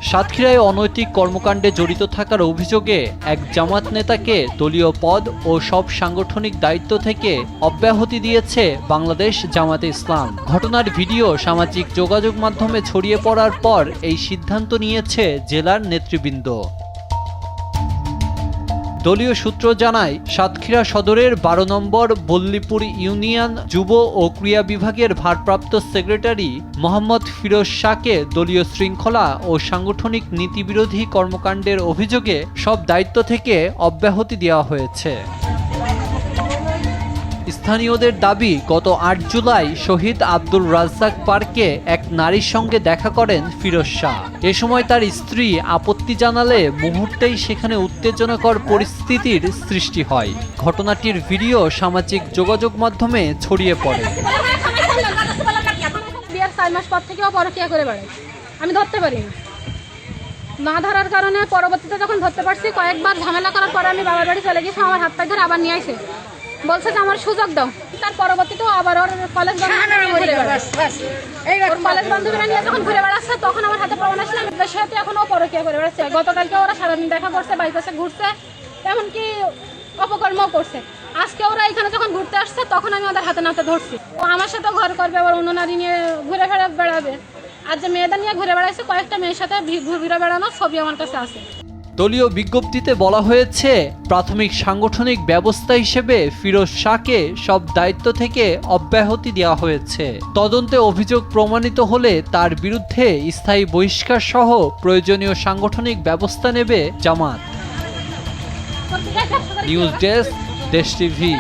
সাতক্ষীরায় অনৈতিক কর্মকাণ্ডে জড়িত থাকার অভিযোগে এক জামাত নেতাকে দলীয় পদ ও সব সাংগঠনিক দায়িত্ব থেকে অব্যাহতি দিয়েছে বাংলাদেশ জামাতে ইসলাম। ঘটনার ভিডিও সামাজিক যোগাযোগ মাধ্যমে ছড়িয়ে পড়ার পর এই সিদ্ধান্ত নিয়েছে জেলার নেতৃবৃন্দ। দলীয় সূত্র জানায়, সাতক্ষীরা সদরের 12 নম্বর বল্লীপুর ইউনিয়ন যুব ও ক্রীড়া বিভাগের ভারপ্রাপ্ত সেক্রেটারি মোহাম্মদ ফিরোজ শাহকে দলীয় শৃঙ্খলা ও সাংগঠনিক নীতিবিরোধী কর্মকাণ্ডের অভিযোগে সব দায়িত্ব থেকে অব্যাহতি দেওয়া হয়েছে। স্থানীয়দের দাবি, গত 8 জুলাই শহীদ আব্দুল রাজ্জাক পার্কে এক নারীর সঙ্গে দেখা করেন ফিরোজ শাহ। এ সময় তার স্ত্রী আপত্তি জানালে মুহূর্তেই সেখানে উত্তেজনাকর পরিস্থিতির সৃষ্টি হয়। ঘটনাটির ভিডিও সামাজিক যোগাযোগ মাধ্যমে ছড়িয়ে পড়ে। বিয়ার 4 মাস পর থেকেও পরকীয়া করে বেড়াই, আমি ধরতে পারি না ধরার কারণে পরবর্তীতে যখন ধরতে পারছি, কয়েকবার ঝামেলা করার পরে আমি বাবার বাড়ি চলে গেছি। আমার হাত পায়ে ধরে আবার নিয়ে আসে, বলছে যে আমার সুযোগ দাও। তার পরবর্তীতেও আবার ওর কলেজ বান্ধবীরা নিয়ে যখন ঘুরে বেড়াচ্ছে, তখন আমার হাতে প্রমাণ আসলে আমি সাথে এখন ও পরকীয়া করে বেড়াচ্ছে। গতকালকে ওরা সারাদিন দেখা করছে, বাইপাসে ঘুরছে, এমনকি অপকর্মও করছে। আজকে ওরা এখানে যখন ঘুরতে আসছে, তখন আমি ওদের হাতে নাতে ধরছি। ও আমার সাথে ঘর করবে, আবার অন্য নারী নিয়ে ঘুরে বেড়াবে। আর যে মেয়েদের নিয়ে ঘুরে বেড়াইছে, কয়েকটা মেয়ের সাথে ঘুরে বেড়ানোর ছবি আমার কাছে আছে। দলীয় বিজ্ঞপ্তিতে বলা হয়েছে, প্রাথমিক সাংগঠনিক ব্যবস্থা হিসেবে ফিরোজ শাহকে সব দায়িত্ব থেকে অব্যাহতি দেওয়া হয়েছে। তদন্তে অভিযোগ প্রমাণিত হলে তার বিরুদ্ধে স্থায়ী বহিষ্কার সহ প্রয়োজনীয় সাংগঠনিক ব্যবস্থা নেবে জামাত। নিউজ ডেস্ক, দেশ টিভি।